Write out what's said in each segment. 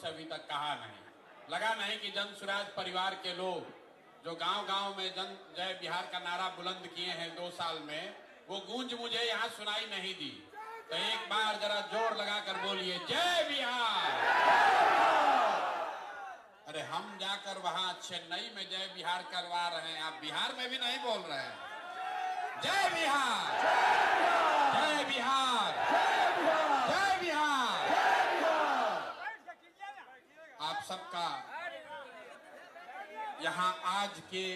अभी तक कहा नहीं। लगा नहीं कि जन सुराज परिवार के लोग जो गांव-गांव में जन जय बिहार का नारा बुलंद किए हैं 2 साल में, वो गूंज मुझे यहाँ सुनाई नहीं दी। तो एक बार जरा जोर लगाकर बोलिए जय बिहार। अरे हम जाकर वहां चेन्नई में जय बिहार करवा रहे हैं, आप बिहार में भी नहीं बोल रहे हैं। जय बिहार, जय बिहार, जय बिहार। आप सबका यहाँ आज के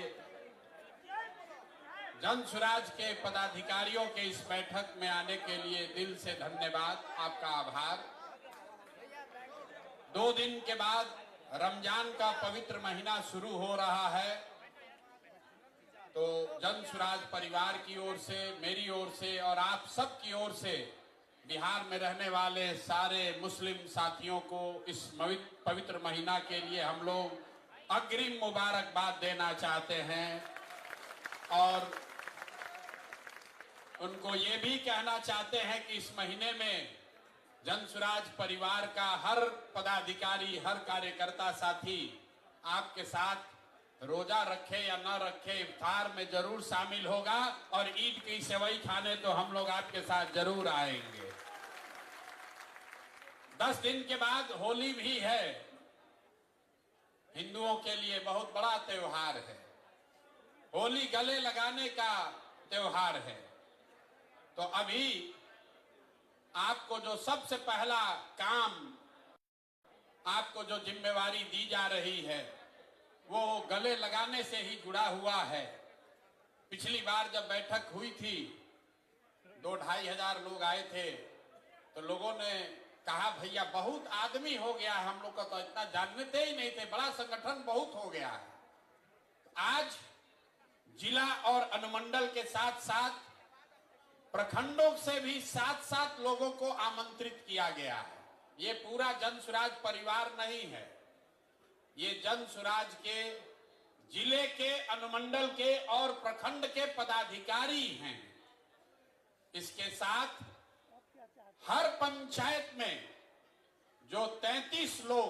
जन सुराज के पदाधिकारियों के इस बैठक में आने के लिए दिल से धन्यवाद, आपका आभार। 2 दिन के बाद रमजान का पवित्र महीना शुरू हो रहा है, तो जन सुराज परिवार की ओर से, मेरी ओर से और आप सब की ओर से बिहार में रहने वाले सारे मुस्लिम साथियों को इस पवित्र महीना के लिए हम लोग अग्रिम मुबारकबाद देना चाहते हैं और उनको ये भी कहना चाहते हैं कि इस महीने में जन सुराज परिवार का हर पदाधिकारी, हर कार्यकर्ता साथी आपके साथ रोजा रखे या न रखे इफ्तार में जरूर शामिल होगा और ईद की सेवई खाने तो हम लोग आपके साथ जरूर आएंगे। 10 दिन के बाद होली भी है, हिंदुओं के लिए बहुत बड़ा त्योहार है। होली गले लगाने का त्योहार है। तो अभी आपको जो सबसे पहला काम, आपको जो जिम्मेवारी दी जा रही है वो गले लगाने से ही जुड़ा हुआ है। पिछली बार जब बैठक हुई थी 2-2.5 हजार लोग आए थे, तो लोगों ने कहा भैया बहुत आदमी हो गया, हम लोग का तो इतना जानते ही नहीं थे, बड़ा संगठन बहुत हो गया है। आज जिला और अनुमंडल के साथ साथ प्रखंडों से भी 7-7 लोगों को आमंत्रित किया गया है। ये पूरा जन सुराज परिवार नहीं है, ये जन सुराज के जिले के, अनुमंडल के और प्रखंड के पदाधिकारी हैं। इसके साथ हर पंचायत में जो 33 लोग,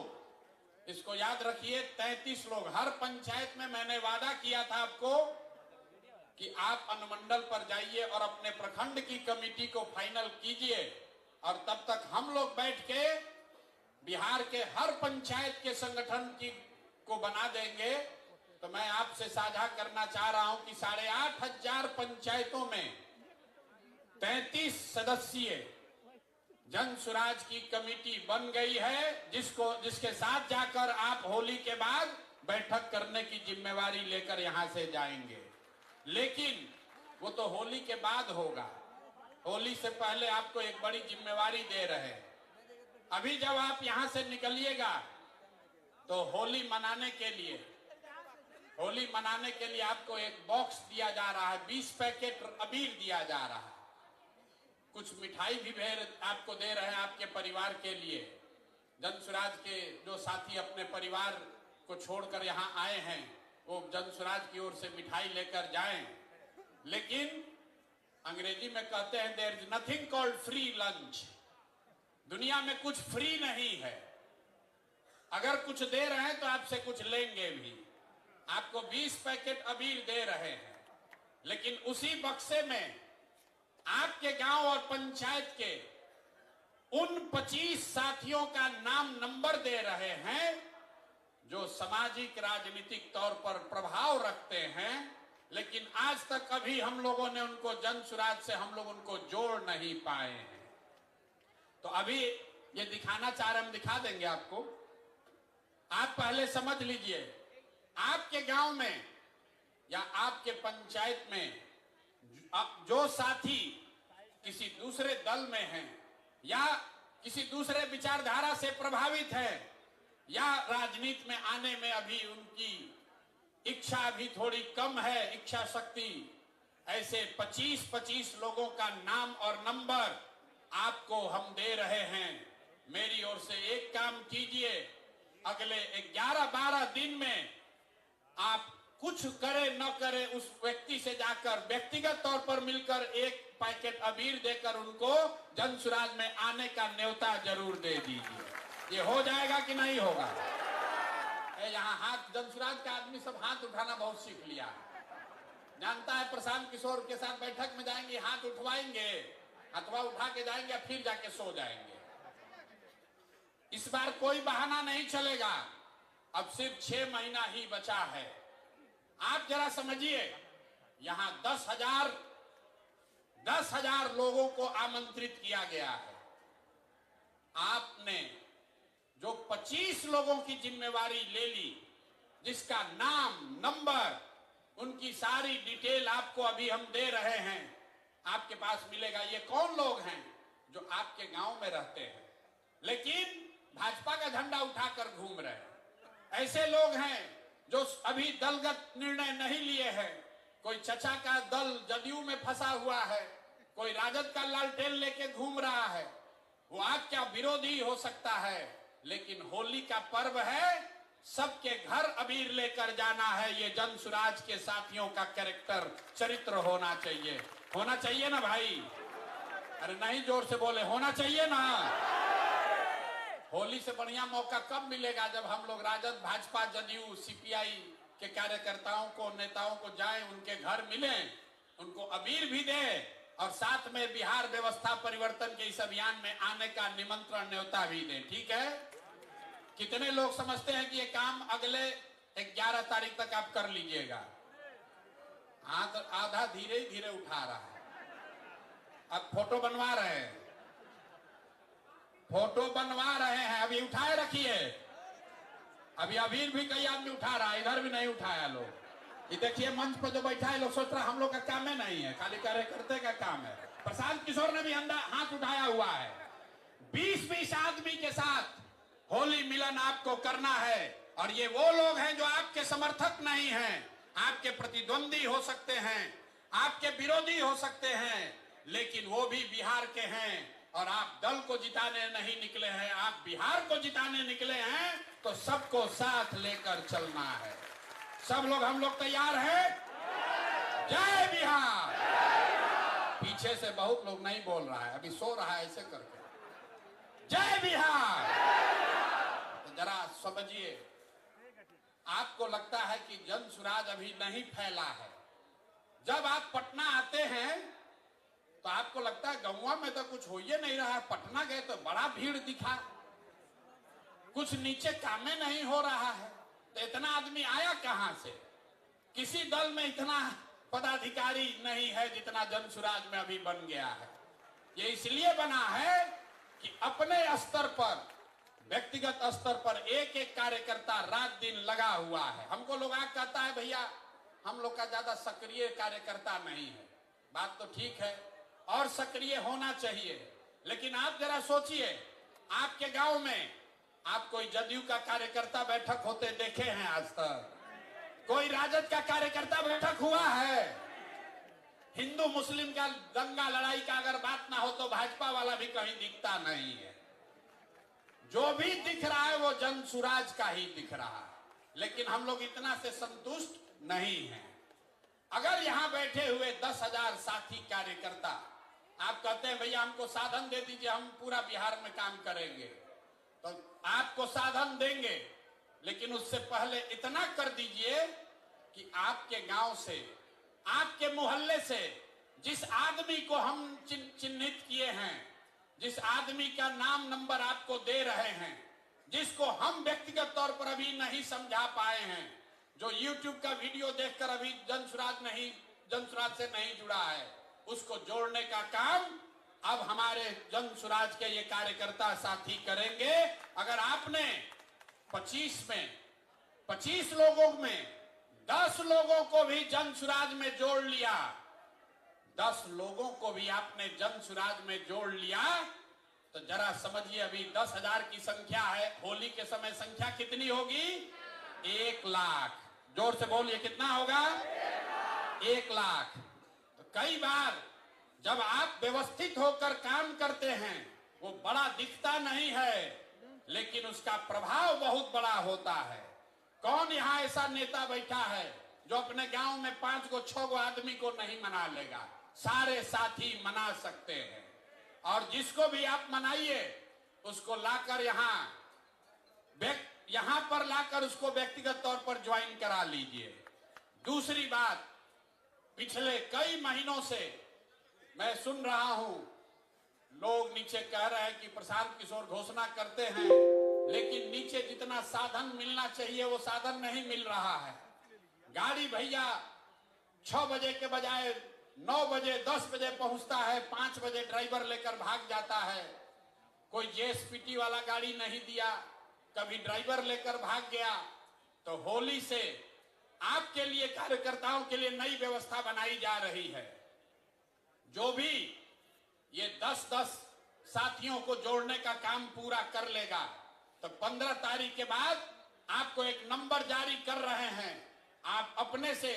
इसको याद रखिए 33 लोग हर पंचायत में, मैंने वादा किया था आपको कि आप अनुमंडल पर जाइए और अपने प्रखंड की कमेटी को फाइनल कीजिए और तब तक हम लोग बैठ के बिहार के हर पंचायत के संगठन को बना देंगे। तो मैं आपसे साझा करना चाह रहा हूं कि 8,500 पंचायतों में 33 सदस्यीय जन सुराज की कमेटी बन गई है, जिसके साथ जाकर आप होली के बाद बैठक करने की जिम्मेवारी लेकर यहां से जाएंगे। लेकिन वो तो होली के बाद होगा, होली से पहले आपको एक बड़ी जिम्मेवारी दे रहे हैं। अभी जब आप यहां से निकलिएगा तो होली मनाने के लिए आपको एक बॉक्स दिया जा रहा है, 20 पैकेट अबीर दिया जा रहा है, कुछ मिठाई भी आपको दे रहे हैं आपके परिवार के लिए। जन सुराज के जो साथी अपने परिवार को छोड़कर यहाँ आए हैं वो जन सुराज की ओर से मिठाई लेकर जाएं। लेकिन अंग्रेजी में कहते हैं there is nothing called free lunch. दुनिया में कुछ फ्री नहीं है, अगर कुछ दे रहे हैं तो आपसे कुछ लेंगे भी। आपको 20 पैकेट अबीर दे रहे हैं, लेकिन उसी बक्से में आपके गांव और पंचायत के उन 25 साथियों का नाम नंबर दे रहे हैं जो सामाजिक राजनीतिक तौर पर प्रभाव रखते हैं, लेकिन आज तक कभी हम लोगों ने उनको जन सुराज से हम लोग उनको जोड़ नहीं पाए हैं। तो अभी ये दिखाना चाह रहे, हम दिखा देंगे आपको। आप पहले समझ लीजिए, आपके गांव में या आपके पंचायत में जो साथी किसी दूसरे दल में हैं या किसी दूसरे विचारधारा से प्रभावित है या राजनीति में आने में अभी उनकी इच्छा अभी थोड़ी कम है, इच्छा शक्ति, ऐसे 25-25 लोगों का नाम और नंबर आपको हम दे रहे हैं। मेरी ओर से एक काम कीजिए, अगले 11-12 दिन में आप कुछ करे न करे उस व्यक्ति से जाकर व्यक्तिगत तौर पर मिलकर एक पैकेट अबीर देकर उनको जन सुराज में आने का न्योता जरूर दे दीजिए। ये हो जाएगा कि नहीं होगा? यहाँ हाथ जनसुराज का आदमी सब हाथ उठाना बहुत सीख लिया, जानता है प्रशांत किशोर के साथ बैठक में जाएंगे, हाथ उठवाएंगे, हथवा उठा के जाएंगे, फिर जाके सो जाएंगे। इस बार कोई बहाना नहीं चलेगा। अब सिर्फ 6 महीना ही बचा है। आप जरा समझिए, यहां 10,000 लोगों को आमंत्रित किया गया है। आपने जो 25 लोगों की जिम्मेवारी ले ली, जिसका नाम, नंबर, उनकी सारी डिटेल आपको अभी हम दे रहे हैं, आपके पास मिलेगा। ये कौन लोग हैं जो आपके गांव में रहते हैं लेकिन भाजपा का झंडा उठाकर घूम रहे हैं? ऐसे लोग हैं जो अभी दलगत निर्णय नहीं लिए हैं। कोई चचा का दल जदयू में फंसा हुआ है, कोई राजद का लालटेन लेके घूम रहा है। वो आपका विरोधी हो सकता है, लेकिन होली का पर्व है, सबके घर अबीर लेकर जाना है। ये जनसुराज के साथियों का कैरेक्टर, चरित्र होना चाहिए। होना चाहिए ना भाई? अरे नहीं, जोर से बोले, होना चाहिए ना? होली से बढ़िया मौका कब मिलेगा? जब हम लोग राजद, भाजपा, जदयू, सीपीआई के कार्यकर्ताओं को, नेताओं को जाएं, उनके घर मिलें, उनको अबीर भी दें और साथ में बिहार व्यवस्था परिवर्तन के इस अभियान में आने का निमंत्रण, न्योता भी दें। ठीक है? कितने लोग समझते हैं कि ये काम अगले 11 तारीख तक आप कर लीजिएगा? हाथ आधा धीरे धीरे उठा रहा है। अब फोटो बनवा रहे हैं, फोटो बनवा रहे हैं, अभी उठाए रखिए। अभी अबीर भी कई आदमी उठा रहा है, इधर भी नहीं उठाया लोग। ये देखिए मंच पर जो बैठा है, लोग सोच रहा हम लोग का काम है, नहीं है, खाली कार्यकर्ते का काम है। प्रशांत किशोर ने भी हाथ उठाया हुआ है। 20-20 आदमी के साथ होली मिलन आपको करना है। और ये वो लोग हैं जो आपके समर्थक नहीं हैं, आपके प्रतिद्वंदी हो सकते हैं, आपके विरोधी हो सकते हैं, लेकिन वो भी बिहार के हैं। और आप दल को जिताने नहीं निकले हैं, आप बिहार को जिताने निकले हैं, तो सबको साथ लेकर चलना है। सब लोग, हम लोग तैयार हैं? जय बिहार। पीछे से बहुत लोग नहीं बोल रहा है, अभी सो रहा है ऐसे करके। जय बिहार। तो जरा समझिए, आपको लगता है कि जनसुराज अभी नहीं फैला है। जब आप पटना आते हैं तो आपको लगता है गौवा में तो कुछ हो ही नहीं रहा है, पटना गए तो बड़ा भीड़ दिखा, कुछ नीचे काम में नहीं हो रहा है। तो इतना आदमी आया कहां से? किसी दल में इतना पदाधिकारी नहीं है जितना जनसुराज में अभी बन गया है। ये इसलिए बना है कि अपने स्तर पर, व्यक्तिगत स्तर पर एक एक कार्यकर्ता रात दिन लगा हुआ है। हमको लोग आगे कहता है भैया हम लोग का ज्यादा सक्रिय कार्यकर्ता नहीं है। बात तो ठीक है, और सक्रिय होना चाहिए, लेकिन आप जरा सोचिए, आपके गांव में आप कोई जदयू का कार्यकर्ता बैठक होते देखे हैं आज तक? कोई राजद का कार्यकर्ता बैठक हुआ है? हिंदू मुस्लिम का दंगा लड़ाई का अगर बात ना हो तो भाजपा वाला भी कहीं दिखता नहीं है। जो भी दिख रहा है वो जनसुराज का ही दिख रहा है। लेकिन हम लोग इतना से संतुष्ट नहीं हैं। अगर यहां बैठे हुए 10,000 साथी कार्यकर्ता आप कहते हैं भैया हमको साधन दे दीजिए, हम पूरा बिहार में काम करेंगे, तो आपको साधन देंगे, लेकिन उससे पहले इतना कर दीजिए कि आपके गांव से, आपके मोहल्ले से जिस आदमी को हम चिन्हित किए हैं, जिस आदमी का नाम नंबर आपको दे रहे हैं, जिसको हम व्यक्तिगत तौर पर अभी नहीं समझा पाए हैं, जो YouTube का वीडियो देखकर अभी जनसुराज से नहीं जुड़ा है, उसको जोड़ने का काम अब हमारे जनसुराज के ये कार्यकर्ता साथी करेंगे। अगर आपने 25 लोगों में 10 लोगों को भी जनसुराज में जोड़ लिया, 10 लोगों को भी आपने जनसुराज में जोड़ लिया, तो जरा समझिए अभी 10,000 की संख्या है, होली के समय संख्या कितनी होगी? 1 लाख। जोर से बोलिए, कितना होगा? 1 लाख। तो कई बार जब आप व्यवस्थित होकर काम करते हैं, वो बड़ा दिखता नहीं है, लेकिन उसका प्रभाव बहुत बड़ा होता है। कौन यहाँ ऐसा नेता बैठा है जो अपने गांव में 5 को 6 को आदमी को नहीं मना लेगा? सारे साथी मना सकते हैं। और जिसको भी आप मनाइए, उसको लाकर यहाँ यहां पर लाकर उसको व्यक्तिगत तौर पर ज्वाइन करा लीजिए। दूसरी बात, पिछले कई महीनों से मैं सुन रहा हूं, लोग नीचे कह रहे हैं कि प्रशांत किशोर घोषणा करते हैं, लेकिन नीचे जितना साधन मिलना चाहिए वो साधन नहीं मिल रहा है। गाड़ी भैया 6 बजे के बजाय 9 बजे 10 बजे पहुंचता है, 5 बजे ड्राइवर लेकर भाग जाता है। कोई जेएसपीटी वाला गाड़ी नहीं दिया, कभी ड्राइवर लेकर भाग गया। तो होली से आपके लिए, कार्यकर्ताओं के लिए नई व्यवस्था बनाई जा रही है। जो भी ये 10-10 साथियों को जोड़ने का काम पूरा कर लेगा तो 15 तारीख के बाद आपको एक नंबर जारी कर रहे हैं। आप अपने से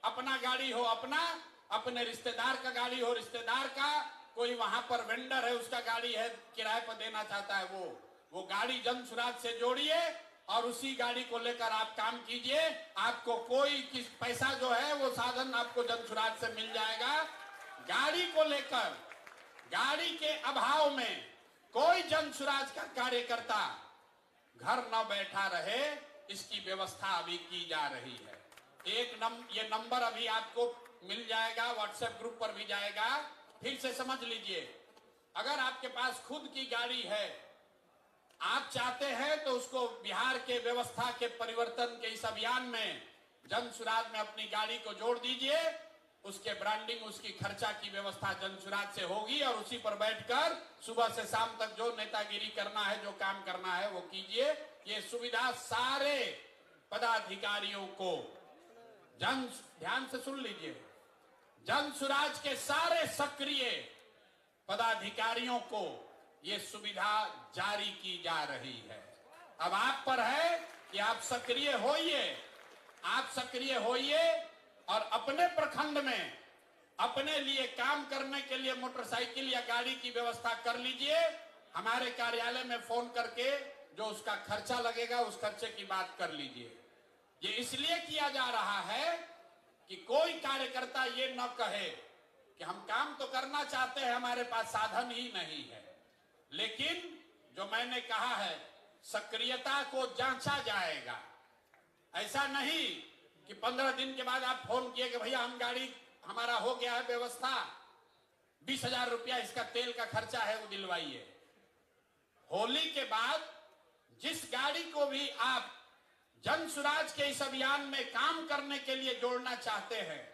अपना गाड़ी हो अपने रिश्तेदार का गाड़ी हो रिश्तेदार का, कोई वहां पर वेंडर है उसका गाड़ी है किराए पर देना चाहता है, वो गाड़ी जन सुराज से जोड़िए और उसी गाड़ी को लेकर आप काम कीजिए। आपको कोई किस पैसा जो है वो साधन आपको जन सुराज से मिल जाएगा। गाड़ी को लेकर, गाड़ी के अभाव में कोई जन सुराज का कार्यकर्ता घर न बैठा रहे, इसकी व्यवस्था अभी की जा रही है। ये नंबर अभी आपको मिल जाएगा, व्हाट्सएप ग्रुप पर भी जाएगा। फिर से समझ लीजिए, अगर आपके पास खुद की गाड़ी है, आप चाहते हैं तो उसको बिहार के व्यवस्था के परिवर्तन के इस अभियान में जन सुराज में अपनी गाड़ी को जोड़ दीजिए। उसके ब्रांडिंग, उसकी खर्चा की व्यवस्था जन सुराज से होगी और उसी पर बैठकर सुबह से शाम तक जो नेतागिरी करना है, जो काम करना है वो कीजिए। ये सुविधा सारे पदाधिकारियों को, ध्यान से सुन लीजिए, जन सुराज के सारे सक्रिय पदाधिकारियों को ये सुविधा जारी की जा रही है। अब आप पर है कि आप सक्रिय होइए और अपने प्रखंड में अपने लिए काम करने के लिए मोटरसाइकिल या गाड़ी की व्यवस्था कर लीजिए। हमारे कार्यालय में फोन करके जो उसका खर्चा लगेगा उस खर्चे की बात कर लीजिए। ये इसलिए किया जा रहा है कि कोई कार्यकर्ता ये न कहे कि हम काम तो करना चाहते हैं, हमारे पास साधन ही नहीं है। लेकिन जो मैंने कहा है, सक्रियता को जांचा जाएगा। ऐसा नहीं कि 15 दिन के बाद आप फोन किए कि भैया हम गाड़ी, हमारा हो गया है व्यवस्था, 20,000 रुपया इसका तेल का खर्चा है वो दिलवाइए। होली के बाद जिस गाड़ी को भी आप जन सुराज के इस अभियान में काम करने के लिए जोड़ना चाहते हैं,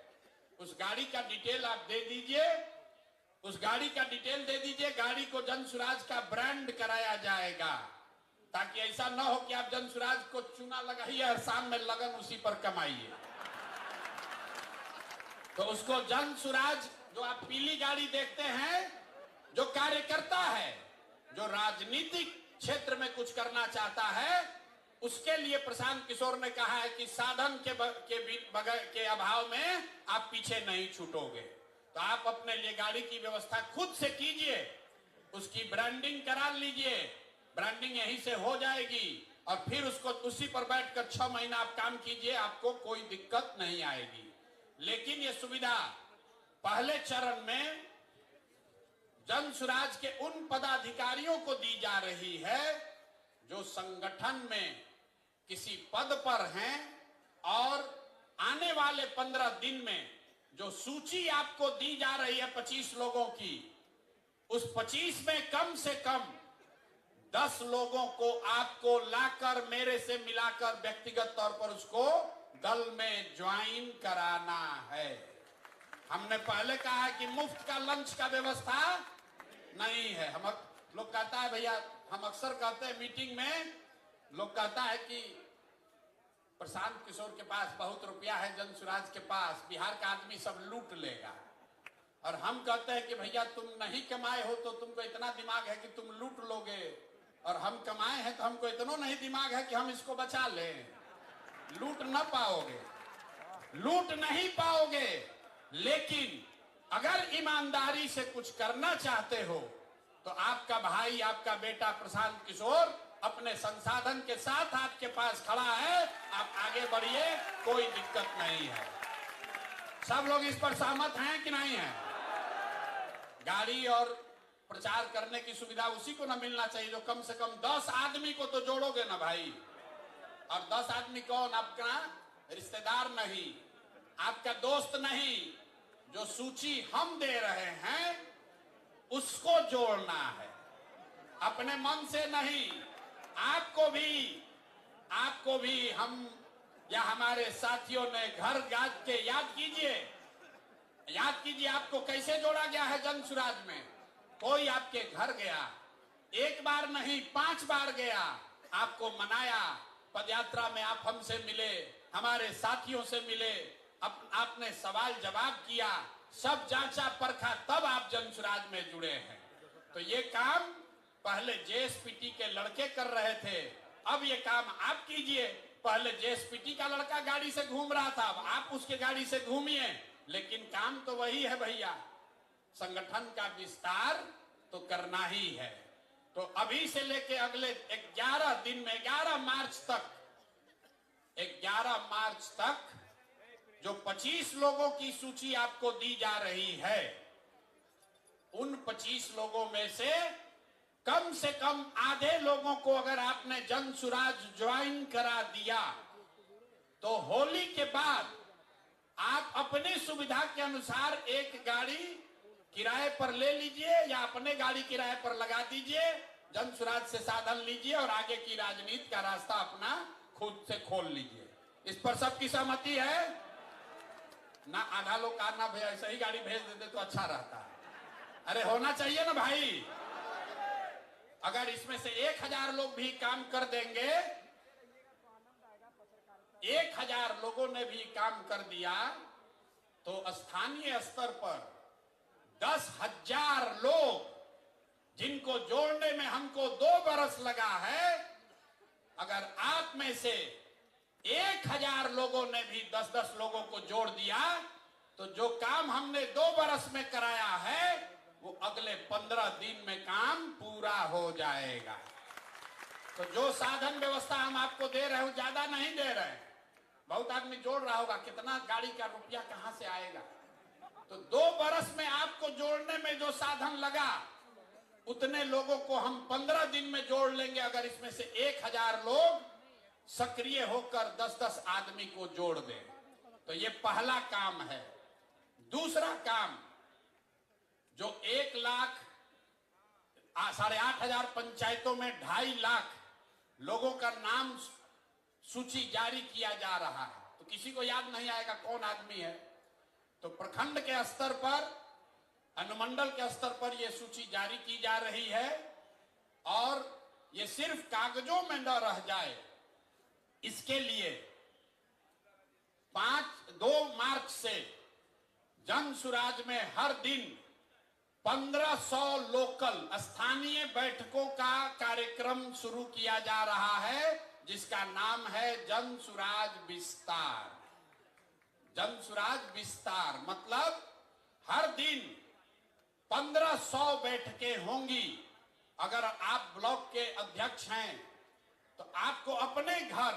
उस गाड़ी का डिटेल आप दे दीजिए, गाड़ी को जन सुराज का ब्रांड कराया जाएगा, ताकि ऐसा न हो कि आप जन सुराज को चूना लगाइए और शाम में लगन उसी पर कमाइए। तो उसको जन सुराज, जो आप पीली गाड़ी देखते हैं, जो कार्यकर्ता है, जो राजनीतिक क्षेत्र में कुछ करना चाहता है, उसके लिए प्रशांत किशोर ने कहा है कि साधन के अभाव में आप पीछे नहीं छूटोगे। तो आप अपने लिए गाड़ी की व्यवस्था खुद से कीजिए, उसकी ब्रांडिंग करा लीजिए, ब्रांडिंग यहीं से हो जाएगी और फिर उसको उसी पर बैठकर 6 महीना आप काम कीजिए, आपको कोई दिक्कत नहीं आएगी। लेकिन ये सुविधा पहले चरण में जन सुराज के उन पदाधिकारियों को दी जा रही है जो संगठन में किसी पद पर हैं और आने वाले 15 दिन में जो सूची आपको दी जा रही है 25 लोगों की, उस 25 में कम से कम 10 लोगों को आपको लाकर मेरे से मिलाकर व्यक्तिगत तौर पर उसको दल में ज्वाइन कराना है। हमने पहले कहा है कि मुफ्त का लंच का व्यवस्था नहीं है। हम लोग कहता है भैया, हम अक्सर कहते हैं मीटिंग में, लोग कहता है कि प्रशांत किशोर के पास बहुत रुपया है, जन सुराज के पास बिहार का आदमी सब लूट लेगा। और हम कहते हैं कि भैया तुम नहीं कमाए हो तो तुमको इतना दिमाग है कि तुम लूट लोगे, और हम कमाए हैं तो हमको इतना नहीं दिमाग है कि हम इसको बचा लें। लूट न पाओगे, लूट नहीं पाओगे, लेकिन अगर ईमानदारी से कुछ करना चाहते हो तो आपका भाई, आपका बेटा प्रशांत किशोर अपने संसाधन के साथ आपके पास खड़ा है। आप आगे बढ़िए, कोई दिक्कत नहीं है। सब लोग इस पर सहमत हैं कि नहीं है? गाड़ी और प्रचार करने की सुविधा उसी को ना मिलना चाहिए जो कम से कम 10 आदमी को तो जोड़ोगे ना भाई। और 10 आदमी कौन? आपका रिश्तेदार नहीं, आपका दोस्त नहीं, जो सूची हम दे रहे हैं उसको जोड़ना है, अपने मन से नहीं। आपको भी हम या हमारे साथियों ने घर जाग के याद कीजिए आपको कैसे जोड़ा गया है जन सुराज में। कोई आपके घर गया, एक बार नहीं 5 बार गया, आपको मनाया, पदयात्रा में आप हमसे मिले, हमारे साथियों से मिले, आपने सवाल जवाब किया, सब जांचा परखा, तब आप जन सुराज में जुड़े हैं। तो ये काम पहले जेएसपीटी के लड़के कर रहे थे, अब ये काम आप कीजिए। पहले जेएसपीटी का लड़का गाड़ी से घूम रहा था, अब आप उसके गाड़ी से घूमिए, लेकिन काम तो वही है भैया। संगठन का विस्तार तो करना ही है। तो अभी से लेके अगले 11 दिन में 11 मार्च तक जो 25 लोगों की सूची आपको दी जा रही है, उन 25 लोगों में से कम आधे लोगों को अगर आपने जन सुराज ज्वाइन करा दिया तो होली के बाद आप अपनी सुविधा के अनुसार एक गाड़ी किराए पर ले लीजिए या अपने गाड़ी किराए पर लगा दीजिए, जन सुराज से साधन लीजिए और आगे की राजनीति का रास्ता अपना खुद से खोल लीजिए। इस पर सबकी सहमति है ना? आधा लोग कहना भाई ऐसा ही गाड़ी भेज देते तो अच्छा रहता। अरे होना चाहिए ना भाई। अगर इसमें से 1000 लोग भी काम कर देंगे, 1000 लोगों ने भी काम कर दिया, तो स्थानीय स्तर पर 10,000 लोग जिनको जोड़ने में हमको 2 बरस लगा है, अगर आप में से 1000 लोगों ने भी 10-10 लोगों को जोड़ दिया तो जो काम हमने 2 बरस में कराया है वो अगले 15 दिन में काम पूरा हो जाएगा। तो जो साधन व्यवस्था हम आपको दे रहे हैं ज्यादा नहीं दे रहे हैं। बहुत आदमी जोड़ रहा होगा कितना गाड़ी का रुपया कहां से आएगा। तो 2 बरस में आपको जोड़ने में जो साधन लगा उतने लोगों को हम 15 दिन में जोड़ लेंगे, अगर इसमें से 1000 लोग सक्रिय होकर 10-10 आदमी को जोड़ दें। तो ये पहला काम है। दूसरा काम, जो 8,500 पंचायतों में 2.5 लाख लोगों का नाम सूची जारी किया जा रहा है, तो किसी को याद नहीं आएगा कौन आदमी है। तो प्रखंड के स्तर पर, अनुमंडल के स्तर पर यह सूची जारी की जा रही है और ये सिर्फ कागजों में न रह जाए, इसके लिए 2 मार्च से जन सुराज में हर दिन 1500 लोकल स्थानीय बैठकों का कार्यक्रम शुरू किया जा रहा है, जिसका नाम है जन सुराज विस्तार। जन सुराज विस्तार मतलब हर दिन 1500 बैठकें होंगी। अगर आप ब्लॉक के अध्यक्ष हैं तो आपको अपने घर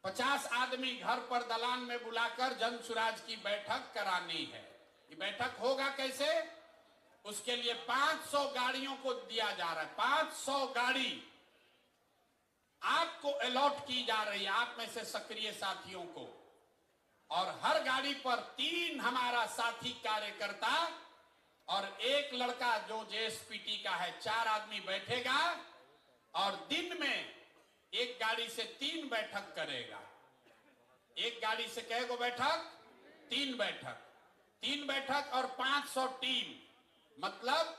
50 आदमी घर पर दलान में बुलाकर जन सुराज की बैठक करानी है। ये बैठक होगा कैसे? उसके लिए 500 गाड़ियों को दिया जा रहा है। 500 गाड़ी आपको अलॉट की जा रही है, आप में से सक्रिय साथियों को, और हर गाड़ी पर 3 हमारा साथी कार्यकर्ता और 1 लड़का जो जेएसपीटी का है, 4 आदमी बैठेगा और दिन में एक गाड़ी से 3 बैठक करेगा। एक गाड़ी से कै गो बैठक? 3 बैठक। 3 बैठक और 500 टीम, मतलब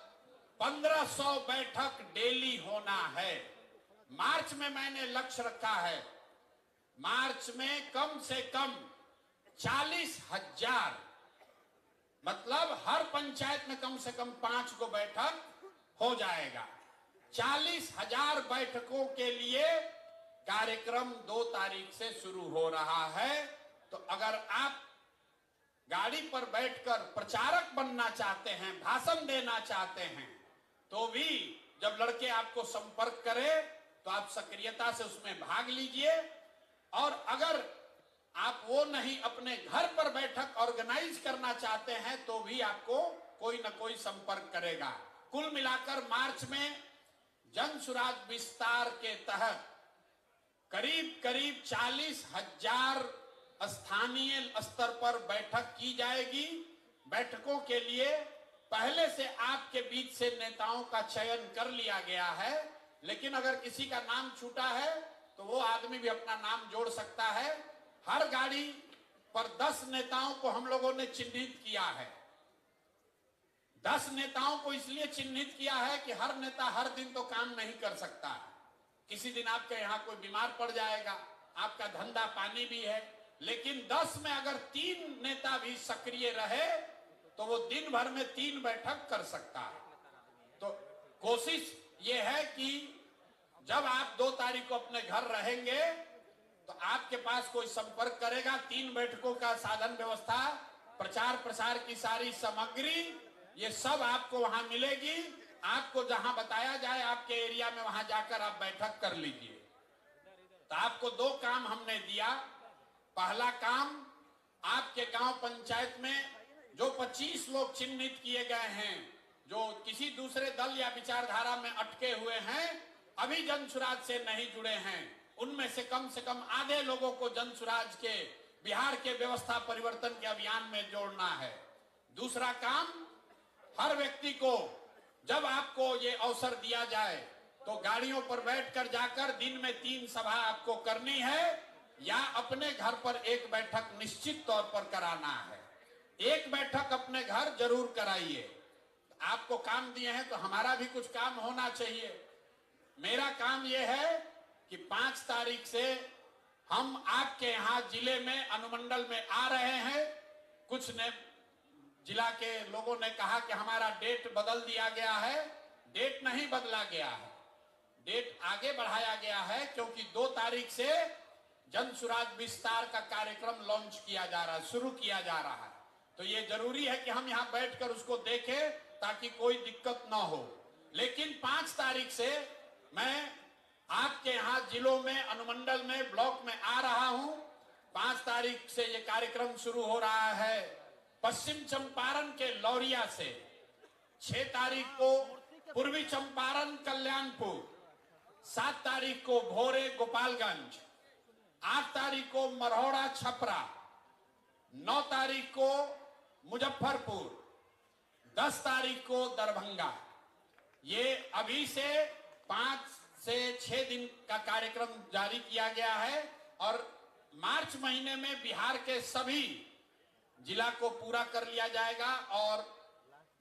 1500 बैठक डेली होना है। मार्च में मैंने लक्ष्य रखा है, मार्च में कम से कम 40,000, मतलब हर पंचायत में कम से कम 5 गो बैठक हो जाएगा। 40,000 बैठकों के लिए कार्यक्रम 2 तारीख से शुरू हो रहा है। तो अगर आप गाड़ी पर बैठकर प्रचारक बनना चाहते हैं, भाषण देना चाहते हैं, तो भी जब लड़के आपको संपर्क करें तो आप सक्रियता से उसमें भाग लीजिए। और अगर आप वो नहीं, अपने घर पर बैठक ऑर्गेनाइज करना चाहते हैं, तो भी आपको कोई ना कोई संपर्क करेगा। कुल मिलाकर मार्च में जन सुराज विस्तार के तहत करीब करीब 40,000 स्थानीय स्तर पर बैठक की जाएगी। बैठकों के लिए पहले से आपके बीच से नेताओं का चयन कर लिया गया है, लेकिन अगर किसी का नाम छूटा है तो वो आदमी भी अपना नाम जोड़ सकता है। हर गाड़ी पर 10 नेताओं को हम लोगों ने चिन्हित किया है। 10 नेताओं को इसलिए चिन्हित किया है कि हर नेता हर दिन तो काम नहीं कर सकता। किसी दिन आपके यहाँ कोई बीमार पड़ जाएगा, आपका धंधा पानी भी है, लेकिन 10 में अगर 3 नेता भी सक्रिय रहे तो वो दिन भर में 3 बैठक कर सकता है। तो कोशिश ये है कि जब आप 2 तारीख को अपने घर रहेंगे तो आपके पास कोई संपर्क करेगा, 3 बैठकों का साधन व्यवस्था, प्रचार प्रसार की सारी सामग्री, ये सब आपको वहां मिलेगी। आपको जहां बताया जाए आपके एरिया में वहां जाकर आप बैठक कर लीजिए। तो आपको 2 काम हमने दिया। पहला काम, आपके गांव पंचायत में जो 25 लोग चिन्हित किए गए हैं, जो किसी दूसरे दल या विचारधारा में अटके हुए हैं, अभी जनसुराज से नहीं जुड़े हैं, उनमें से कम आधे लोगों को जनसुराज के बिहार के व्यवस्था परिवर्तन के अभियान में जोड़ना है। दूसरा काम, हर व्यक्ति को जब आपको ये अवसर दिया जाए तो गाड़ियों पर बैठकर जाकर दिन में 3 सभा आपको करनी है या अपने घर पर एक बैठक निश्चित तौर पर कराना है। एक बैठक अपने घर जरूर कराइए। आपको काम दिए हैं तो हमारा भी कुछ काम होना चाहिए। मेरा काम यह है कि 5 तारीख से हम आपके यहाँ जिले में अनुमंडल में आ रहे हैं। कुछ ने जिला के लोगों ने कहा कि हमारा डेट बदल दिया गया है। डेट नहीं बदला गया है, डेट आगे बढ़ाया गया है, क्योंकि 2 तारीख से जनसुराज विस्तार का कार्यक्रम लॉन्च किया जा रहा है, शुरू किया जा रहा है। तो ये जरूरी है कि हम यहाँ बैठकर उसको देखें ताकि कोई दिक्कत ना हो। लेकिन 5 तारीख से मैं आपके यहाँ जिलों में, अनुमंडल में, ब्लॉक में आ रहा हूँ। 5 तारीख से ये कार्यक्रम शुरू हो रहा है पश्चिम चंपारण के लौरिया से। 6 तारीख को पूर्वी चंपारण कल्याणपुर, 7 तारीख को भोरे गोपालगंज, 8 तारीख को मरौड़ा छपरा, 9 तारीख को मुजफ्फरपुर, 10 तारीख को दरभंगा। ये अभी से 5 से 6 दिन का कार्यक्रम जारी किया गया है और मार्च महीने में बिहार के सभी जिला को पूरा कर लिया जाएगा। और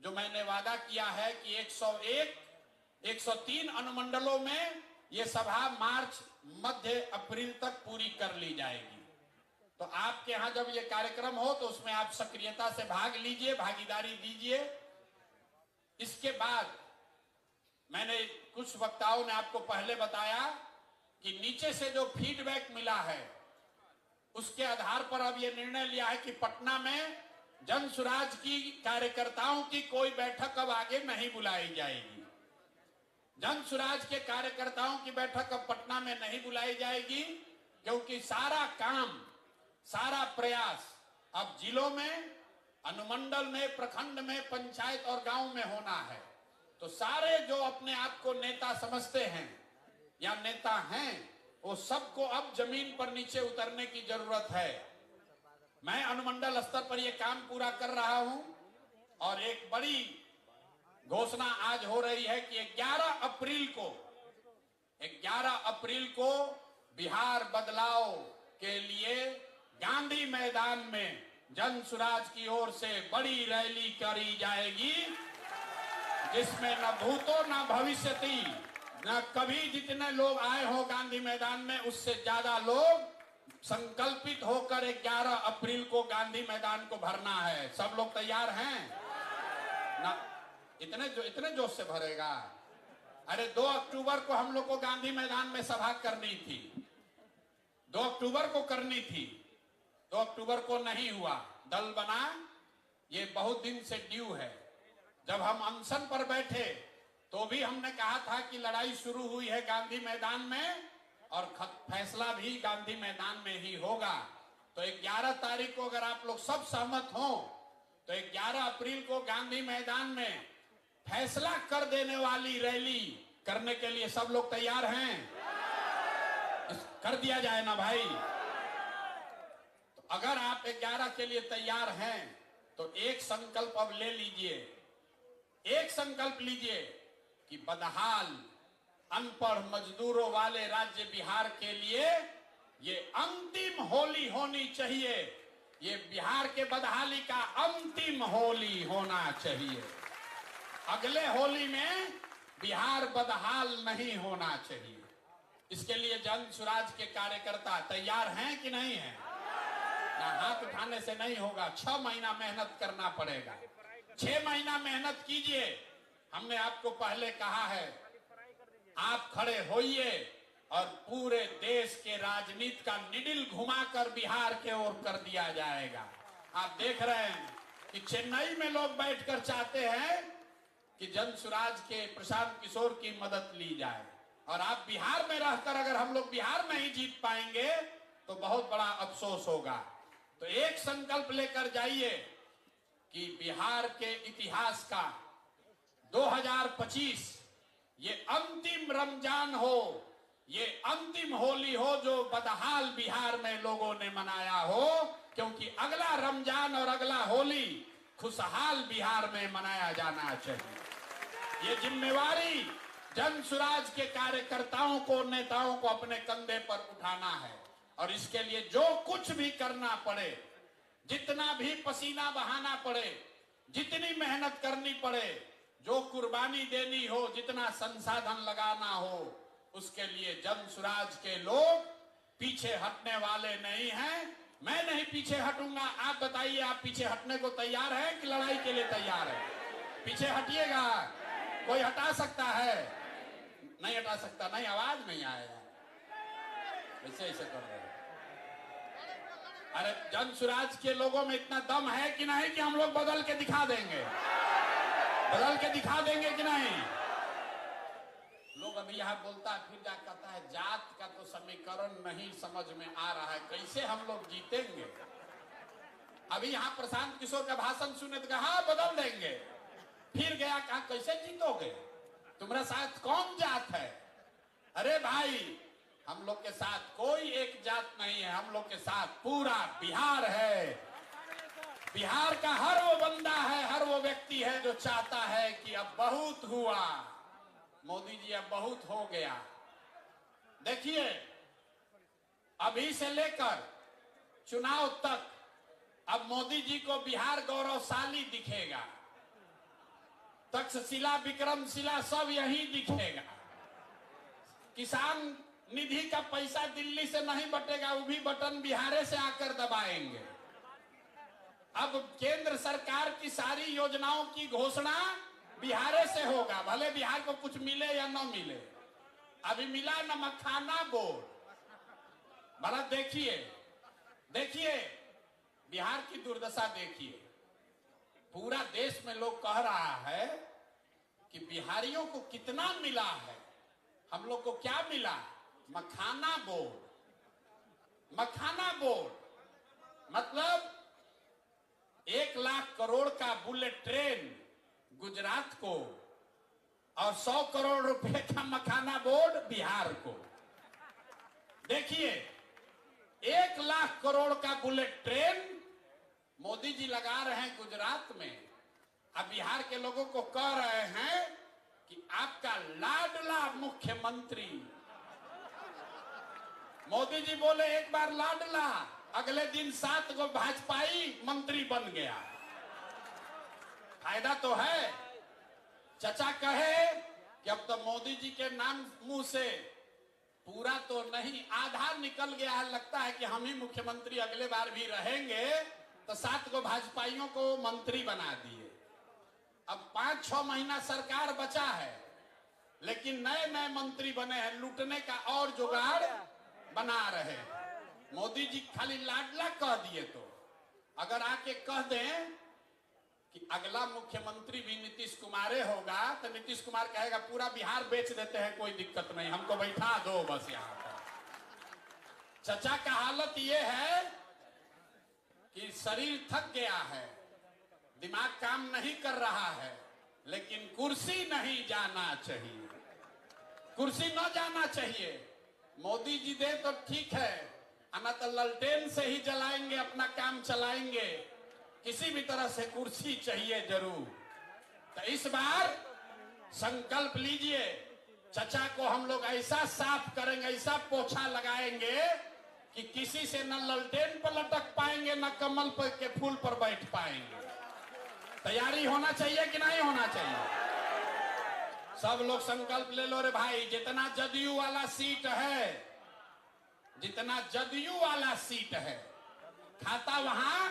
जो मैंने वादा किया है कि 101, 103 अनुमंडलों में ये सभा मार्च मध्य अप्रैल तक पूरी कर ली जाएगी। तो आपके यहाँ जब ये कार्यक्रम हो तो उसमें आप सक्रियता से भाग लीजिए, भागीदारी दीजिए। इसके बाद मैंने कुछ वक्ताओं ने आपको पहले बताया कि नीचे से जो फीडबैक मिला है उसके आधार पर अब ये निर्णय लिया है कि पटना में जनसुराज की कार्यकर्ताओं की कोई बैठक अब आगे नहीं बुलाई जाएगी। जनसुराज के कार्यकर्ताओं की बैठक अब पटना में नहीं बुलाई जाएगी, क्योंकि सारा काम, सारा प्रयास अब जिलों में, अनुमंडल में, प्रखंड में, पंचायत और गांव में होना है। तो सारे जो अपने आप को नेता समझते हैं या नेता हैं, वो सबको अब जमीन पर नीचे उतरने की जरूरत है। मैं अनुमंडल स्तर पर यह काम पूरा कर रहा हूं और एक बड़ी घोषणा आज हो रही है कि 11 अप्रैल को बिहार बदलाव के लिए गांधी मैदान में जनसुराज की ओर से बड़ी रैली करी जाएगी, जिसमें न भूतो न भविष्यति, न कभी जितने लोग आए हो गांधी मैदान में उससे ज्यादा लोग संकल्पित होकर 11 अप्रैल को गांधी मैदान को भरना है। सब लोग तैयार हैं ना? इतने जोश से भरेगा। अरे 2 अक्टूबर को हम लोग को गांधी मैदान में सभा करनी थी, 2 अक्टूबर को करनी थी, 2 अक्टूबर को नहीं हुआ, दल बना, ये बहुत दिन से ड्यू है। जब हम अनशन पर बैठे तो भी हमने कहा था कि लड़ाई शुरू हुई है गांधी मैदान में और फैसला भी गांधी मैदान में ही होगा। तो 11 तारीख को अगर आप लोग सब सहमत हो तो 11 अप्रैल को गांधी मैदान में फैसला कर देने वाली रैली करने के लिए सब लोग तैयार हैं? कर दिया जाए ना भाई। तो अगर आप 11 के लिए तैयार हैं तो एक संकल्प अब ले लीजिए, एक संकल्प लीजिए कि बदहाल अनपढ़ मजदूरों वाले राज्य बिहार के लिए ये अंतिम होली होनी चाहिए। ये बिहार के बदहाली का अंतिम होली होना चाहिए। अगले होली में बिहार बदहाल नहीं होना चाहिए। इसके लिए जन स्वराज के कार्यकर्ता तैयार हैं कि नहीं हैं? ना हाथ उठाने से नहीं होगा, 6 महीना मेहनत करना पड़ेगा। 6 महीना मेहनत कीजिए। हमने आपको पहले कहा है, आप खड़े होइए और पूरे देश के राजनीति का निडिल घुमाकर बिहार के ओर कर दिया जाएगा। आप देख रहे हैं कि चेन्नई में लोग बैठकर चाहते हैं कि जन स्वराज के प्रशांत किशोर की मदद ली जाए, और आप बिहार में रहकर अगर हम लोग बिहार नहीं जीत पाएंगे तो बहुत बड़ा अफसोस होगा। तो एक संकल्प लेकर जाइए कि बिहार के इतिहास का 2025 ये अंतिम रमजान हो, ये अंतिम होली हो जो बदहाल बिहार में लोगों ने मनाया हो, क्योंकि अगला रमजान और अगला होली खुशहाल बिहार में मनाया जाना चाहिए। ये जिम्मेवारी जन स्वराज के कार्यकर्ताओं को, नेताओं को अपने कंधे पर उठाना है, और इसके लिए जो कुछ भी करना पड़े, जितना भी पसीना बहाना पड़े, जितनी मेहनत करनी पड़े, जो कुर्बानी देनी हो, जितना संसाधन लगाना हो, उसके लिए जन स्वराज के लोग पीछे हटने वाले नहीं हैं। मैं नहीं पीछे हटूंगा। आप बताइए, आप पीछे हटने को तैयार हैं कि लड़ाई के लिए तैयार है? पीछे हटिएगा। कोई हटा सकता है? नहीं हटा सकता। नहीं, आवाज नहीं आएगा। ऐसे कर रहे हैं। अरे जन स्वराज के लोगों में इतना दम है कि नहीं कि हम लोग बदल के दिखा देंगे? बदल के दिखा देंगे कि नहीं? लोग अभी यहाँ बोलता है, फिर क्या कहता है, जात का तो समीकरण नहीं समझ में आ रहा है, कैसे हम लोग जीतेंगे? अभी यहाँ प्रशांत किशोर का भाषण सुने तो कहा बदल देंगे, फिर गया कहा कैसे जीतोगे, तुम्हारे साथ कौन जात है? अरे भाई, हम लोग के साथ कोई एक जात नहीं है, हम लोग के साथ पूरा बिहार है। बिहार का हर वो बंदा है, हर वो व्यक्ति है जो चाहता है कि अब बहुत हुआ, मोदी जी अब बहुत हो गया। देखिए, अभी से लेकर चुनाव तक अब मोदी जी को बिहार गौरवशाली दिखेगा। तक्षशिला, विक्रमशिला सब यही दिखेगा। किसान निधि का पैसा दिल्ली से नहीं बटेगा, वो भी बटन बिहार से आकर दबाएंगे। अब केंद्र सरकार की सारी योजनाओं की घोषणा बिहार से होगा, भले बिहार को कुछ मिले या न मिले। अभी मिला न मखाना बोर्ड, भला देखिए, देखिए बिहार की दुर्दशा देखिए। पूरा देश में लोग कह रहा है कि बिहारियों को कितना मिला है, हम लोग को क्या मिला? मखाना बोर्ड। मखाना बोर्ड मतलब 1 लाख करोड़ का बुलेट ट्रेन गुजरात को और 100 करोड़ रुपए का मखाना बोर्ड बिहार को। देखिए, 1 लाख करोड़ का बुलेट ट्रेन मोदी जी लगा रहे हैं गुजरात में। अब बिहार के लोगों को कह रहे हैं कि आपका लाडला मुख्यमंत्री, मोदी जी बोले एक बार लाडला, अगले दिन 7 को भाजपाई मंत्री बन गया। फायदा तो है। चचा कहे कि अब तो मोदी जी के नाम मुंह से पूरा तो नहीं, आधा निकल गया है, लगता है कि हम ही मुख्यमंत्री अगले बार भी रहेंगे, तो 7 को भाजपाइयों को मंत्री बना दिए। अब 5-6 महीना सरकार बचा है, लेकिन नए नए मंत्री बने हैं, लूटने का और जुगाड़ बना रहे हैं। मोदी जी खाली लाडला कह दिए, तो अगर आके कह दें कि अगला मुख्यमंत्री भी नीतीश कुमार होगा, तो नीतीश कुमार कहेगा पूरा बिहार बेच देते हैं, कोई दिक्कत नहीं, हमको बैठा दो बस यहाँ पर। चचा का हालत ये है कि शरीर थक गया है, दिमाग काम नहीं कर रहा है, लेकिन कुर्सी नहीं जाना चाहिए, कुर्सी न जाना चाहिए। मोदी जी दे तो ठीक है, ना तो ललटेन से ही जलाएंगे, अपना काम चलाएंगे। किसी भी तरह से कुर्सी चाहिए जरूर। तो इस बार संकल्प लीजिए, चचा को हम लोग ऐसा साफ करेंगे, ऐसा पोछा लगाएंगे कि किसी से न ललटेन पर लटक पाएंगे, न कमल पर के फूल पर बैठ पाएंगे। तैयारी होना चाहिए कि नहीं होना चाहिए? सब लोग संकल्प ले लो रे भाई। जितना जदयू वाला सीट है, जितना जदयू वाला सीट है, खाता वहां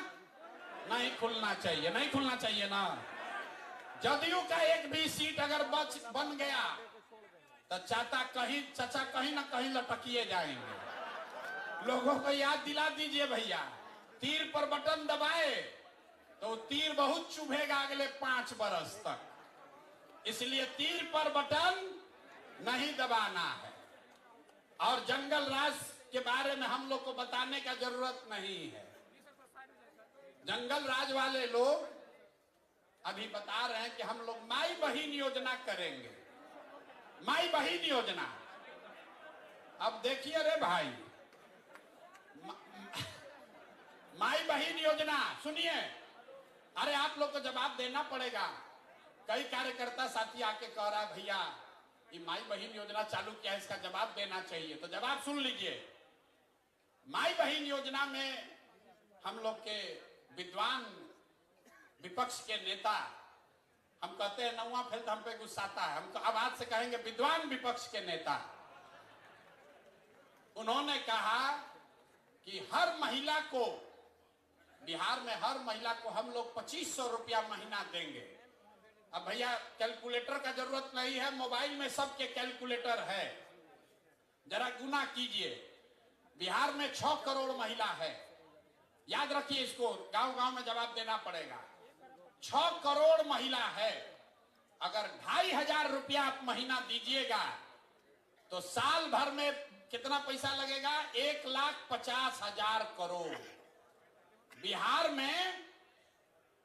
नहीं खुलना चाहिए, नहीं खुलना चाहिए ना। जदयू का एक भी सीट अगर बन गया तो चचा कहीं ना कहीं लटकिए जाएंगे। लोगों को याद दिला दीजिए भैया, तीर पर बटन दबाए तो तीर बहुत चुभेगा अगले 5 बरस तक। इसलिए तीर पर बटन नहीं दबाना है। और जंगल राज के बारे में हम लोग को बताने का जरूरत नहीं है। जंगल राज वाले लोग अभी बता रहे हैं कि हम लोग माई बहिन योजना करेंगे, माई बहिन योजना। अब देखिए रे भाई, माई बहिन योजना सुनिए। अरे आप लोग को जवाब देना पड़ेगा। कई कार्यकर्ता साथी आके कह रहा है भैया ये माई बहिन योजना चालू किया है, इसका जवाब देना चाहिए। तो जवाब सुन लीजिए। माई बहिन योजना में हम लोग के विद्वान विपक्ष के नेता, हम कहते हैं नौवां फेल तो हम पे गुस्साता है, हम तो अब आज से कहेंगे विद्वान विपक्ष के नेता, उन्होंने कहा कि हर महिला को, बिहार में हर महिला को हम लोग 2500 रुपया महीना देंगे। अब भैया कैलकुलेटर का जरूरत नहीं है, मोबाइल में सबके कैलकुलेटर है। जरा गुना कीजिए, बिहार में 6 करोड़ महिला है। याद रखिए इसको, गांव गांव में जवाब देना पड़ेगा। 6 करोड़ महिला है। अगर 2500 रुपया आप महीना दीजिएगा तो साल भर में कितना पैसा लगेगा? 1,50,000 करोड़। बिहार में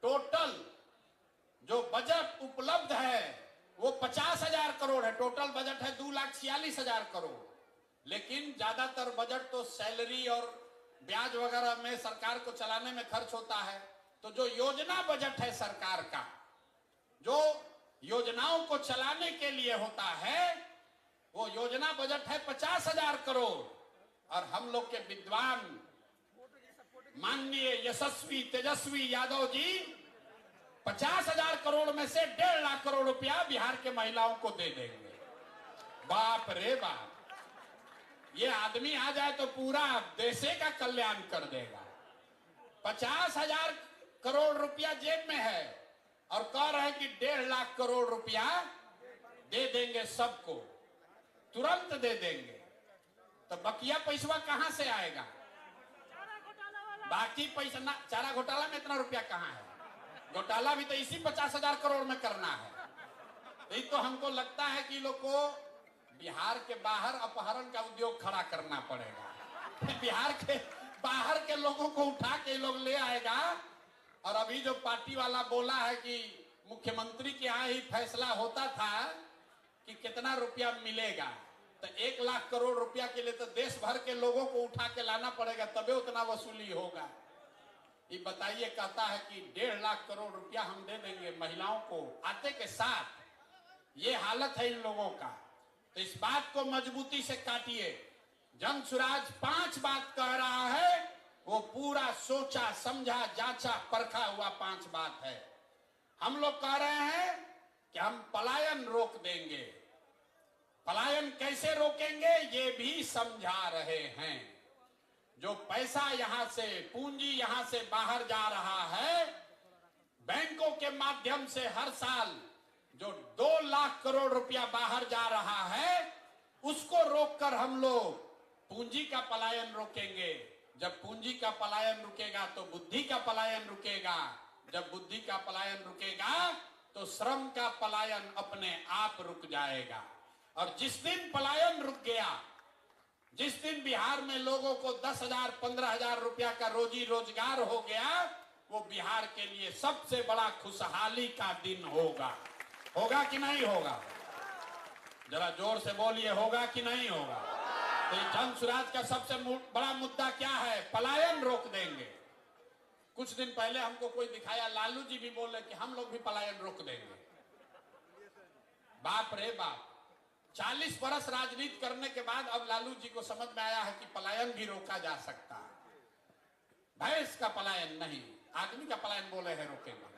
टोटल जो बजट उपलब्ध है वो 50,000 करोड़ है। टोटल बजट है 2,46,000 करोड़। लेकिन ज्यादातर बजट तो सैलरी और ब्याज वगैरह में सरकार को चलाने में खर्च होता है। तो जो योजना बजट है सरकार का, जो योजनाओं को चलाने के लिए होता है, वो योजना बजट है 50,000 करोड़। और हम लोग के विद्वान माननीय यशस्वी तेजस्वी यादव जी 50,000 करोड़ में से 1.5 लाख करोड़ रुपया बिहार के महिलाओं को दे देंगे। बाप रे बाप, ये आदमी आ जाए तो पूरा देश का कल्याण कर देगा। 50,000 करोड़ रुपया जेब में है और कह रहे हैं कि 1.5 लाख करोड़ रुपया दे देंगे सबको, तुरंत दे देंगे। तो बकिया पैसा कहां से आएगा? बाकी पैसा ना, चारा घोटाला में इतना रुपया कहां है? घोटाला भी तो इसी 50,000 करोड़ में करना है। तो हमको लगता है कि लोग को बिहार के बाहर अपहरण का उद्योग खड़ा करना पड़ेगा। बिहार के बाहर के लोगों को उठा के लोग ले आएगा। और अभी जो पार्टी वाला बोला है कि मुख्यमंत्री के यहाँ ही फैसला होता था कि कितना रुपया मिलेगा, तो 1 लाख करोड़ रुपया के लिए तो देश भर के लोगों को उठा के लाना पड़ेगा, तबे उतना वसूली होगा। ये बताइए, कहता है कि 1.5 लाख करोड़ रुपया हम दे देंगे महिलाओं को आते के साथ। ये हालत है इन लोगों का। तो इस बात को मजबूती से काटिए। जन सुराज 5 बात कह रहा है, वो पूरा सोचा समझा जांचा परखा हुआ 5 बात है। हम लोग कह रहे हैं कि हम पलायन रोक देंगे। पलायन कैसे रोकेंगे ये भी समझा रहे हैं। जो पैसा यहां से, पूंजी यहां से बाहर जा रहा है, बैंकों के माध्यम से हर साल जो 2 लाख करोड़ रुपया बाहर जा रहा है, उसको रोककर हम लोग पूंजी का पलायन रोकेंगे। जब पूंजी का पलायन रुकेगा तो बुद्धि का पलायन रुकेगा। जब बुद्धि का पलायन रुकेगा तो श्रम का पलायन अपने आप रुक जाएगा। और जिस दिन पलायन रुक गया, जिस दिन बिहार में लोगों को 10,000 15,000 रुपया का रोजी रोजगार हो गया, वो बिहार के लिए सबसे बड़ा खुशहाली का दिन होगा। होगा कि नहीं होगा? जरा जोर से बोलिए, होगा कि नहीं होगा? तो जन सुराज का सबसे बड़ा मुद्दा क्या है? पलायन रोक देंगे। कुछ दिन पहले हमको कोई दिखाया, लालू जी भी बोले कि हम लोग भी पलायन रोक देंगे। बाप रे बाप, 40 बरस राजनीति करने के बाद अब लालू जी को समझ में आया है कि पलायन भी रोका जा सकता है। भैंस का पलायन नहीं, आदमी का पलायन बोले हैं रोकेंगे।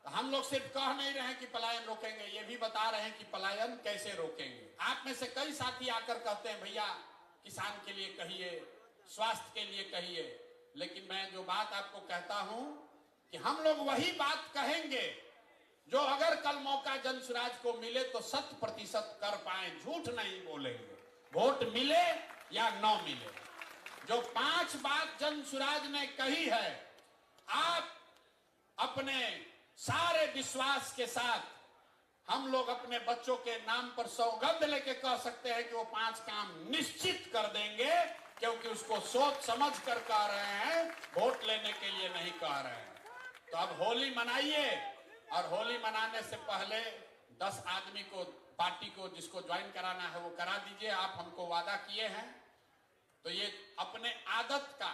तो हम लोग सिर्फ कह नहीं रहे हैं कि पलायन रोकेंगे, ये भी बता रहे हैं कि पलायन कैसे रोकेंगे। आप में से कई साथी आकर कहते हैं भैया किसान के लिए कहिए, स्वास्थ्य के लिए कहिए, लेकिन मैं जो बात आपको कहता हूं कि हम लोग वही बात कहेंगे जो अगर कल मौका जनसुराज को मिले तो 100% कर पाए, झूठ नहीं बोलेंगे। वोट मिले या न मिले, जो 5 बात जनसुराज ने कही है, आप अपने सारे विश्वास के साथ हम लोग अपने बच्चों के नाम पर सौगंध लेके कह सकते हैं कि वो 5 काम निश्चित कर देंगे, क्योंकि उसको सोच समझ कर कह रहे हैं, वोट लेने के लिए नहीं कह रहे हैं। तो अब होली मनाइए, और होली मनाने से पहले 10 आदमी को, पार्टी को जिसको ज्वाइन कराना है वो करा दीजिए। आप हमको वादा किए हैं, तो ये अपने आदत का,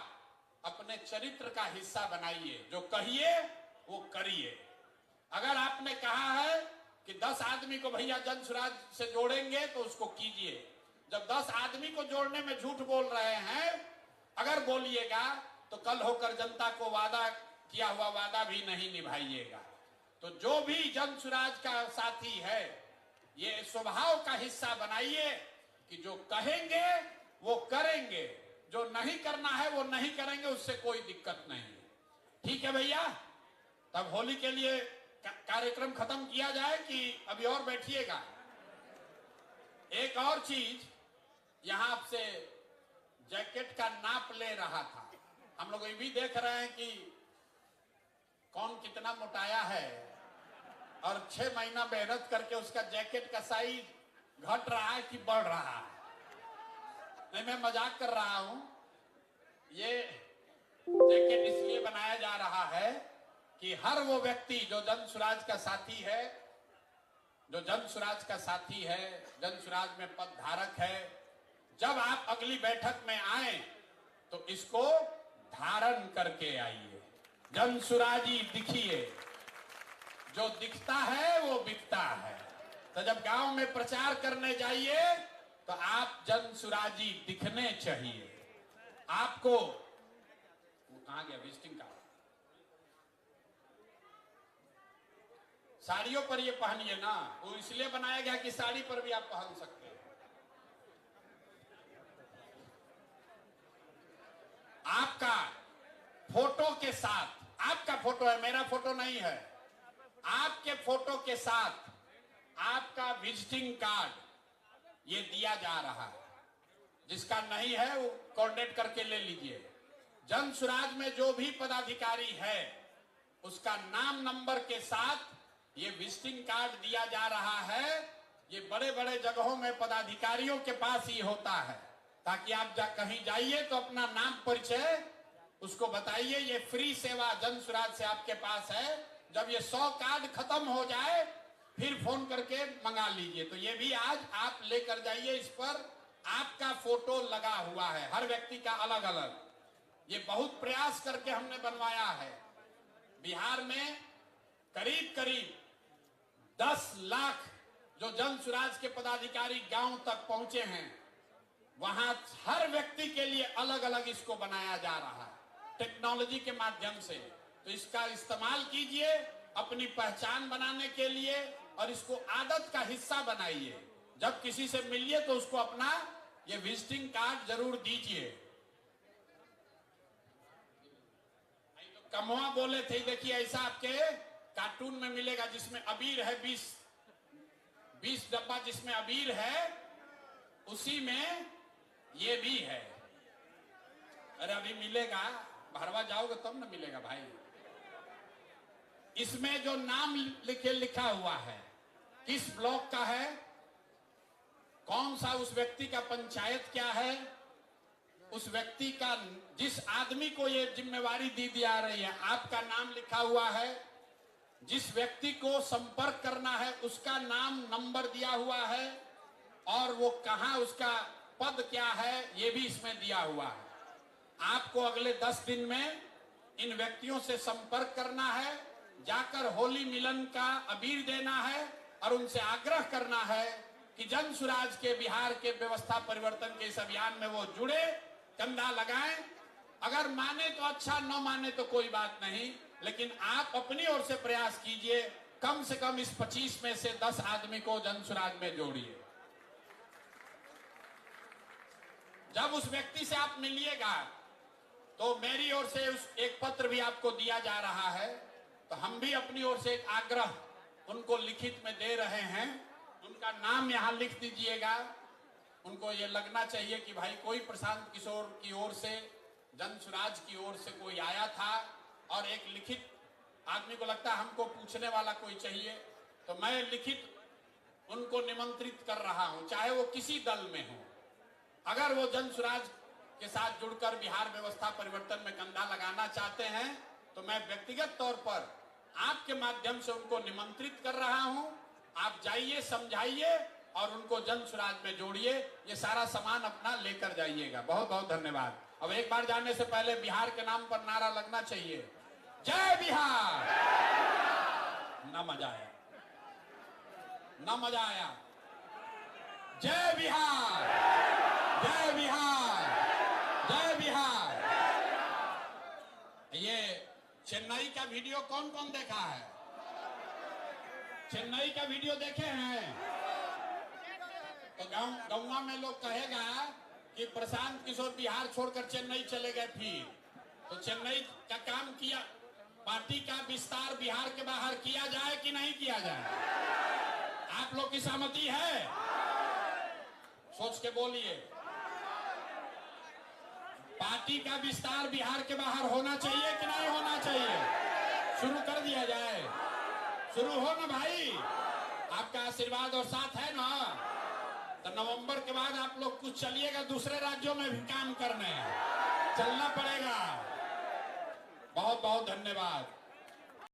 अपने चरित्र का हिस्सा बनाइए। जो कहिए वो करिए। अगर आपने कहा है कि 10 आदमी को भैया जनसुराज से जोड़ेंगे तो उसको कीजिए। जब 10 आदमी को जोड़ने में झूठ बोल रहे हैं, अगर बोलिएगा तो कल होकर जनता को वादा किया हुआ वादा भी नहीं निभाइएगा। तो जो भी जनसुराज का साथी है, ये स्वभाव का हिस्सा बनाइए कि जो कहेंगे वो करेंगे, जो नहीं करना है वो नहीं करेंगे, उससे कोई दिक्कत नहीं। ठीक है भैया? तब होली के लिए कार्यक्रम खत्म किया जाए कि अभी और बैठिएगा? एक और चीज, यहां आपसे जैकेट का नाप ले रहा था। हम लोग ये भी देख रहे हैं कि कौन कितना मोटाया है, और 6 महीना मेहनत करके उसका जैकेट का साइज घट रहा है कि बढ़ रहा है। नहीं, मैं मजाक कर रहा हूं। ये जैकेट इसलिए बनाया जा रहा है कि हर वो व्यक्ति जो जनसुराज का साथी है, जो जनसुराज का साथी है, जनसुराज में पद धारक है, जब आप अगली बैठक में आए तो इसको धारण करके आइए। जनसुराजी दिखिए, जो दिखता है वो बिकता है। तो जब गांव में प्रचार करने जाइए तो आप जनसुराजी दिखने चाहिए। आपको वो कहां गया विजिटिंग कार्ड? साड़ियों पर ये पहनिए ना, वो इसलिए बनाया गया कि साड़ी पर भी आप पहन सकते हैं। आपका फोटो के साथ, आपका फोटो है, मेरा फोटो नहीं है, आपके फोटो के साथ आपका विजिटिंग कार्ड ये दिया जा रहा है। जिसका नहीं है वो कोऑर्डिनेट करके ले लीजिए। जनसुराज में जो भी पदाधिकारी है उसका नाम नंबर के साथ ये विजिटिंग कार्ड दिया जा रहा है। ये बड़े बड़े जगहों में पदाधिकारियों के पास ही होता है, ताकि आप कहीं जाइए तो अपना नाम परिचय उसको बताइए। ये फ्री सेवा जनसुराज से आपके पास है। जब ये 100 कार्ड खत्म हो जाए फिर फोन करके मंगा लीजिए। तो ये भी आज आप लेकर जाइए। इस पर आपका फोटो लगा हुआ है, हर व्यक्ति का अलग अलग। ये बहुत प्रयास करके हमने बनवाया है। बिहार में करीब करीब 10 लाख जो जनसुराज के पदाधिकारी गांव तक पहुंचे हैं, वहां हर व्यक्ति के लिए अलग अलग इसको बनाया जा रहा है टेक्नोलॉजी के माध्यम से। तो इसका इस्तेमाल कीजिए अपनी पहचान बनाने के लिए, और इसको आदत का हिस्सा बनाइए। जब किसी से मिलिए तो उसको अपना ये विजिटिंग कार्ड जरूर दीजिए। कमवा बोले थे, देखिए ऐसा आपके कार्टून में मिलेगा जिसमें अबीर है, 20 डब्बा जिसमें अबीर है, उसी में ये भी है। अरे अभी मिलेगा, भरवा जाओगे तब ना मिलेगा भाई। इसमें जो नाम लिखा हुआ है, किस ब्लॉक का है, कौन सा उस व्यक्ति का पंचायत क्या है, उस व्यक्ति का, जिस आदमी को ये जिम्मेवारी दी जा रही है, आपका नाम लिखा हुआ है। जिस व्यक्ति को संपर्क करना है उसका नाम नंबर दिया हुआ है और वो कहां, उसका पद क्या है ये भी इसमें दिया हुआ है। आपको अगले 10 दिन में इन व्यक्तियों से संपर्क करना है, जाकर होली मिलन का अबीर देना है और उनसे आग्रह करना है कि जन सुराज के बिहार के व्यवस्था परिवर्तन के इस अभियान में वो जुड़े, कंधा लगाएं। अगर माने तो अच्छा, न माने तो कोई बात नहीं, लेकिन आप अपनी ओर से प्रयास कीजिए, कम से कम इस 25 में से 10 आदमी को जन सुराज में जोड़िए। जब उस व्यक्ति से आप मिलिएगा तो मेरी ओर से उस एक पत्र भी आपको दिया जा रहा है, तो हम भी अपनी ओर से एक आग्रह उनको लिखित में दे रहे हैं। उनका नाम यहां लिख दीजिएगा। उनको ये लगना चाहिए कि भाई कोई प्रशांत किशोर की ओर से, जन सुराज की ओर से कोई आया था और एक लिखित, आदमी को लगता है हमको पूछने वाला कोई चाहिए, तो मैं लिखित उनको निमंत्रित कर रहा हूं, चाहे वो किसी दल में हो। अगर वो जन सुराज के साथ जुड़कर बिहार व्यवस्था परिवर्तन में कंधा लगाना चाहते हैं तो मैं व्यक्तिगत तौर पर आपके माध्यम से उनको निमंत्रित कर रहा हूं। आप जाइए, समझाइए और उनको जन सुराज में जोड़िए। ये सारा सामान अपना लेकर जाइएगा। बहुत बहुत धन्यवाद। अब एक बार जाने से पहले बिहार के नाम पर नारा लगना चाहिए, जय बिहार। ना मजा आया, ना मजा आया। जय बिहार, जय बिहार, जय बिहार। ये चेन्नई का वीडियो कौन कौन देखा है? चेन्नई का वीडियो देखे हैं? तो गौवा में लोग कहेगा कि प्रशांत किशोर बिहार छोड़कर चेन्नई चले गए। फिर तो चेन्नई का काम किया, पार्टी का विस्तार बिहार के बाहर किया जाए कि नहीं किया जाए? आप लोग की सहमति है? सोच के बोलिए। पार्टी का विस्तार बिहार के बाहर होना चाहिए कि नहीं होना चाहिए? शुरू कर दिया जाए। शुरू हो ना भाई, आपका आशीर्वाद और साथ है ना? तो नवंबर के बाद आप लोग कुछ चलिएगा, दूसरे राज्यों में भी काम करने चलना पड़ेगा। बहुत बहुत धन्यवाद।